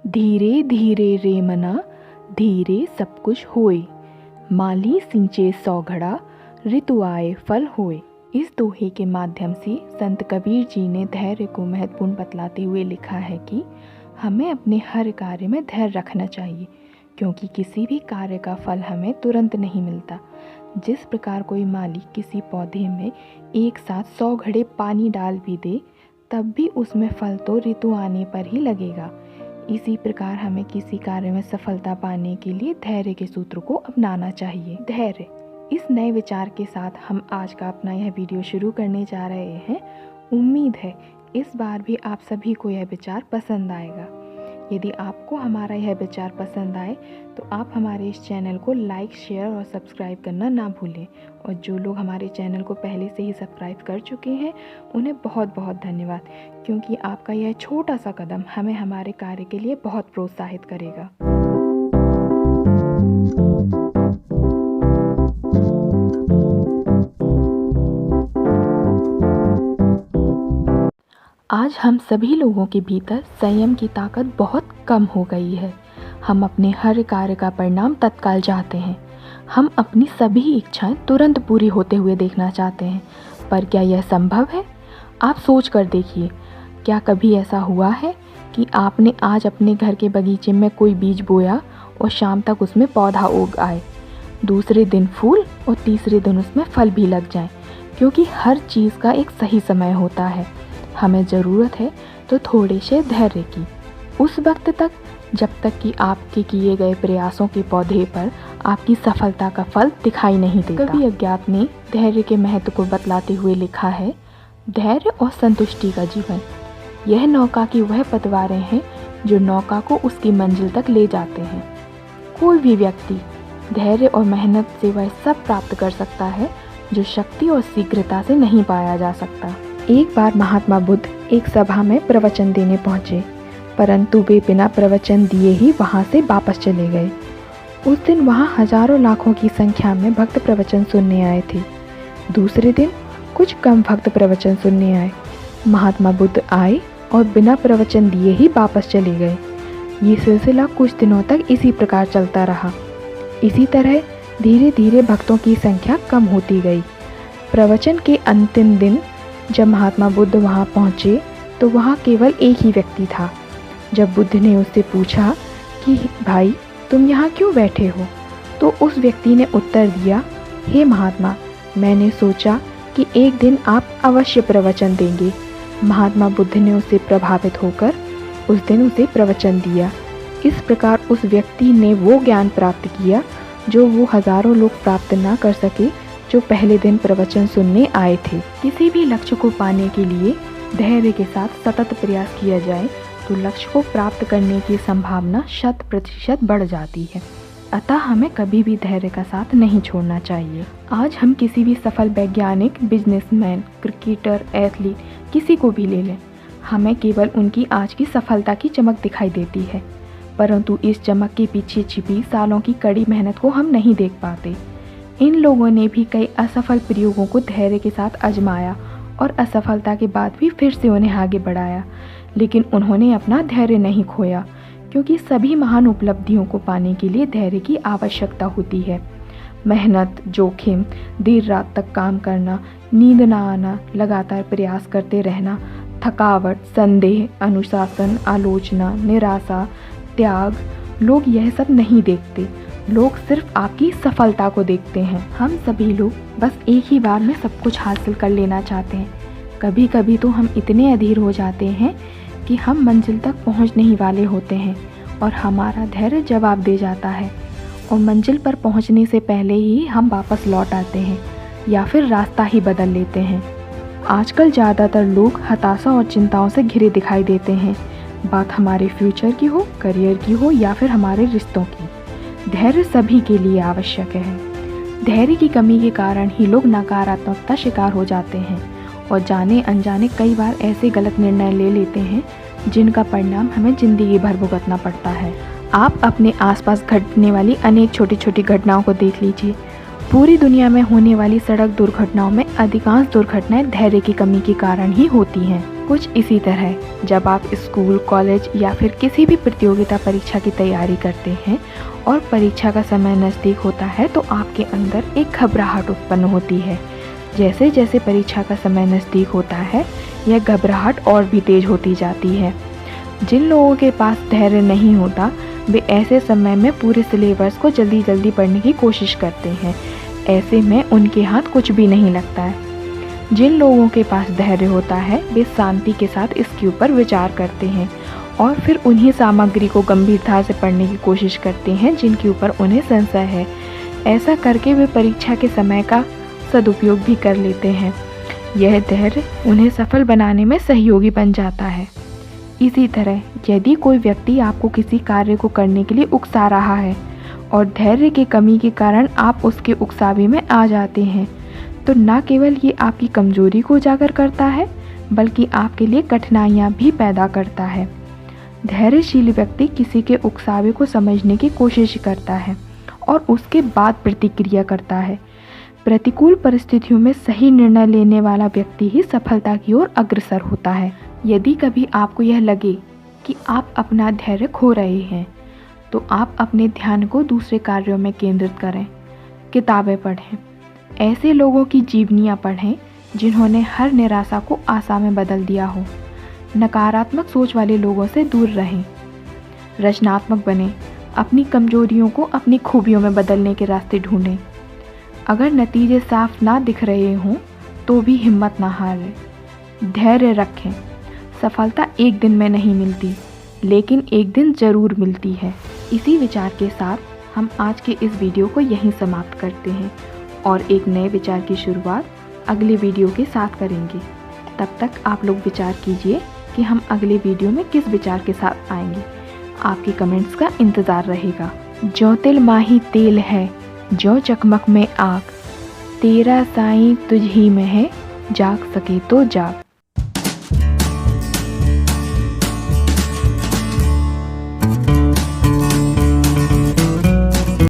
धीरे धीरे रे मना, धीरे सब कुछ होए। माली सिंचे सौ घड़ा, ऋतु आए फल होए। इस दोहे के माध्यम से संत कबीर जी ने धैर्य को महत्वपूर्ण बतलाते हुए लिखा है कि हमें अपने हर कार्य में धैर्य रखना चाहिए, क्योंकि किसी भी कार्य का फल हमें तुरंत नहीं मिलता। जिस प्रकार कोई माली किसी पौधे में एक साथ 100 घड़े पानी डाल भी दे, तब भी उसमें फल तो ऋतु आने पर ही लगेगा। इसी प्रकार हमें किसी कार्य में सफलता पाने के लिए धैर्य के सूत्र को अपनाना चाहिए। धैर्य, इस नए विचार के साथ हम आज का अपना यह वीडियो शुरू करने जा रहे हैं। उम्मीद है इस बार भी आप सभी को यह विचार पसंद आएगा। यदि आपको हमारा यह विचार पसंद आए तो आप हमारे इस चैनल को लाइक, शेयर और सब्सक्राइब करना ना भूलें। और जो लोग हमारे चैनल को पहले से ही सब्सक्राइब कर चुके हैं उन्हें बहुत बहुत धन्यवाद, क्योंकि आपका यह छोटा सा कदम हमें हमारे कार्य के लिए बहुत प्रोत्साहित करेगा। आज हम सभी लोगों के भीतर संयम की ताकत बहुत कम हो गई है। हम अपने हर कार्य का परिणाम तत्काल चाहते हैं। हम अपनी सभी इच्छाएं तुरंत पूरी होते हुए देखना चाहते हैं, पर क्या यह संभव है? आप सोच कर देखिए, क्या कभी ऐसा हुआ है कि आपने आज अपने घर के बगीचे में कोई बीज बोया और शाम तक उसमें पौधा उग आए, दूसरे दिन फूल और तीसरे दिन उसमें फल भी लग जाएं? क्योंकि हर चीज़ का एक सही समय होता है। हमें ज़रूरत है तो थोड़े से धैर्य की, उस वक्त तक जब तक कि आपके किए गए प्रयासों के पौधे पर आपकी सफलता का फल दिखाई नहीं देता। कवि अज्ञात ने धैर्य के महत्व को बतलाते हुए लिखा है, धैर्य और संतुष्टि का जीवन, यह नौका की वह पतवारें हैं जो नौका को उसकी मंजिल तक ले जाते हैं। कोई भी व्यक्ति धैर्य और मेहनत से वह सब प्राप्त कर सकता है जो शक्ति और शीघ्रता से नहीं पाया जा सकता। एक बार महात्मा बुद्ध एक सभा में प्रवचन देने पहुंचे, परंतु वे बिना प्रवचन दिए ही वहां से वापस चले गए। उस दिन वहां हजारों लाखों की संख्या में भक्त प्रवचन सुनने आए थे। दूसरे दिन कुछ कम भक्त प्रवचन सुनने आए। महात्मा बुद्ध आए और बिना प्रवचन दिए ही वापस चले गए। ये सिलसिला कुछ दिनों तक इसी प्रकार चलता रहा। इसी तरह धीरे धीरे भक्तों की संख्या कम होती गई। प्रवचन के अंतिम दिन जब महात्मा बुद्ध वहां पहुंचे तो वहां केवल एक ही व्यक्ति था। जब बुद्ध ने उससे पूछा कि भाई तुम यहाँ क्यों बैठे हो, तो उस व्यक्ति ने उत्तर दिया, हे महात्मा, मैंने सोचा कि एक दिन आप अवश्य प्रवचन देंगे। महात्मा बुद्ध ने उससे प्रभावित होकर उस दिन उसे प्रवचन दिया। इस प्रकार उस व्यक्ति ने वो ज्ञान प्राप्त किया जो वो हजारों लोग प्राप्त ना कर सके जो पहले दिन प्रवचन सुनने आए थे। किसी भी लक्ष्य को पाने के लिए धैर्य के साथ सतत प्रयास किया जाए तो लक्ष्य को प्राप्त करने की संभावना 100% बढ़ जाती है। अतः हमें कभी भी धैर्य का साथ नहीं छोड़ना चाहिए। आज हम किसी भी सफल वैज्ञानिक, बिजनेसमैन, क्रिकेटर, एथलीट किसी को भी ले लें, हमें केवल उनकी आज की सफलता की चमक दिखाई देती है, परंतु इस चमक के पीछे छिपी सालों की कड़ी मेहनत को हम नहीं देख पाते। इन लोगों ने भी कई असफल प्रयोगों को धैर्य के साथ आजमाया और असफलता के बाद भी फिर से उन्हें आगे बढ़ाया, लेकिन उन्होंने अपना धैर्य नहीं खोया, क्योंकि सभी महान उपलब्धियों को पाने के लिए धैर्य की आवश्यकता होती है। मेहनत, जोखिम, देर रात तक काम करना, नींद ना आना, लगातार प्रयास करते रहना, थकावट, संदेह, अनुशासन, आलोचना, निराशा, त्याग, लोग यह सब नहीं देखते। लोग सिर्फ आपकी सफलता को देखते हैं। हम सभी लोग बस एक ही बार में सब कुछ हासिल कर लेना चाहते हैं। कभी कभी तो हम इतने अधीर हो जाते हैं कि हम मंजिल तक पहुंच नहीं वाले होते हैं और हमारा धैर्य जवाब दे जाता है, और मंजिल पर पहुंचने से पहले ही हम वापस लौट आते हैं या फिर रास्ता ही बदल लेते हैं। आजकल ज़्यादातर लोग हताशा और चिंताओं से घिरे दिखाई देते हैं, बात हमारे फ्यूचर की हो, करियर की हो या फिर हमारे रिश्तों की। धैर्य सभी के लिए आवश्यक है। धैर्य की कमी के कारण ही लोग नकारात्मकता शिकार हो जाते हैं और जाने अनजाने कई बार ऐसे गलत निर्णय ले लेते हैं जिनका परिणाम हमें जिंदगी भर भुगतना पड़ता है। आप अपने आसपास घटने वाली अनेक छोटी छोटी घटनाओं को देख लीजिए। पूरी दुनिया में होने वाली सड़क दुर्घटनाओं में अधिकांश दुर्घटनाएं धैर्य की कमी के कारण ही होती हैं। कुछ इसी तरह जब आप स्कूल, कॉलेज या फिर किसी भी प्रतियोगिता परीक्षा की तैयारी करते हैं और परीक्षा का समय नज़दीक होता है तो आपके अंदर एक घबराहट उत्पन्न होती है। जैसे जैसे परीक्षा का समय नज़दीक होता है यह घबराहट और भी तेज़ होती जाती है। जिन लोगों के पास धैर्य नहीं होता वे ऐसे समय में पूरे सिलेबस को जल्दी जल्दी पढ़ने की कोशिश करते हैं। ऐसे में उनके हाथ कुछ भी नहीं लगता है। जिन लोगों के पास धैर्य होता है वे शांति के साथ इसके ऊपर विचार करते हैं और फिर उन्हीं सामग्री को गंभीरता से पढ़ने की कोशिश करते हैं जिनके ऊपर उन्हें संशय है। ऐसा करके वे परीक्षा के समय का सदुपयोग भी कर लेते हैं। यह धैर्य उन्हें सफल बनाने में सहयोगी बन जाता है। इसी तरह यदि कोई व्यक्ति आपको किसी कार्य को करने के लिए उकसा रहा है और धैर्य की कमी के कारण आप उसके उकसावे में आ जाते हैं तो न केवल ये आपकी कमजोरी को उजागर करता है बल्कि आपके लिए कठिनाइयाँ भी पैदा करता है। धैर्यशील व्यक्ति किसी के उकसावे को समझने की कोशिश करता है और उसके बाद प्रतिक्रिया करता है। प्रतिकूल परिस्थितियों में सही निर्णय लेने वाला व्यक्ति ही सफलता की ओर अग्रसर होता है। यदि कभी आपको यह लगे कि आप अपना धैर्य खो रहे हैं तो आप अपने ध्यान को दूसरे कार्यों में केंद्रित करें। किताबें पढ़ें, ऐसे लोगों की जीवनियाँ पढ़ें जिन्होंने हर निराशा को आशा में बदल दिया हो। नकारात्मक सोच वाले लोगों से दूर रहें। रचनात्मक बनें, अपनी कमजोरियों को अपनी खूबियों में बदलने के रास्ते ढूंढें। अगर नतीजे साफ ना दिख रहे हों तो भी हिम्मत ना हारें। धैर्य रखें। सफलता एक दिन में नहीं मिलती लेकिन एक दिन ज़रूर मिलती है। इसी विचार के साथ हम आज के इस वीडियो को यहीं समाप्त करते हैं और एक नए विचार की शुरुआत अगले वीडियो के साथ करेंगे। तब तक आप लोग विचार कीजिए कि हम अगले वीडियो में किस विचार के साथ आएंगे। आपके कमेंट्स का इंतज़ार रहेगा। जो तिल माही तेल है, जो चकमक में आग, तेरा साईं तुझ ही में है, जाग सके तो जाग।